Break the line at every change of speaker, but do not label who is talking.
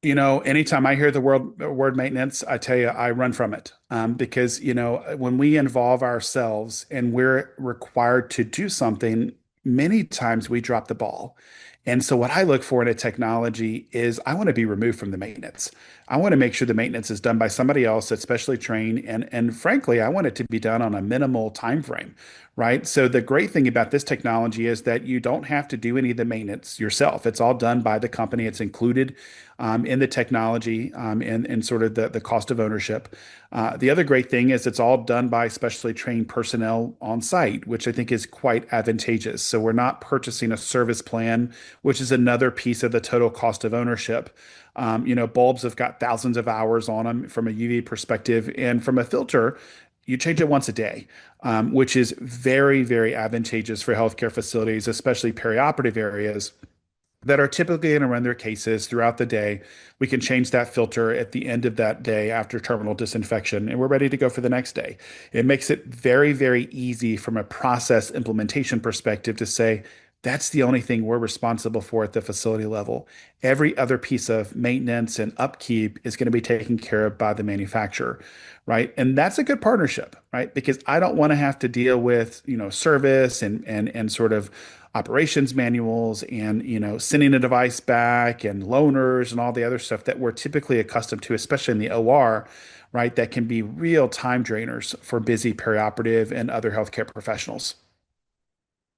Anytime I hear the word maintenance, I tell you, I run from it. Because, when we involve ourselves and we're required to do something, many times we drop the ball. And so what I look for in a technology is I want to be removed from the maintenance. I want to make sure the maintenance is done by somebody else that's specially trained. And frankly, I want it to be done on a minimal time frame, right? So the great thing about this technology is that you don't have to do any of the maintenance yourself. It's all done by the company. It's included in the technology and sort of the cost of ownership. The other great thing is it's all done by specially trained personnel on site, which I think is quite advantageous. So we're not purchasing a service plan, which is another piece of the total cost of ownership. Bulbs have got thousands of hours on them from a UV perspective, and from a filter, you change it once a day, which is very, very advantageous for healthcare facilities, especially perioperative areas that are typically going to run their cases throughout the day. We can change that filter at the end of that day after terminal disinfection, and we're ready to go for the next day. It makes it very, very easy from a process implementation perspective to say, that's the only thing we're responsible for at the facility level. Every other piece of maintenance and upkeep is going to be taken care of by the manufacturer, right? And that's a good partnership, right? Because I don't want to have to deal with, service and sort of operations manuals and sending a device back and loaners and all the other stuff that we're typically accustomed to, especially in the OR, right? That can be real time drainers for busy perioperative and other healthcare professionals.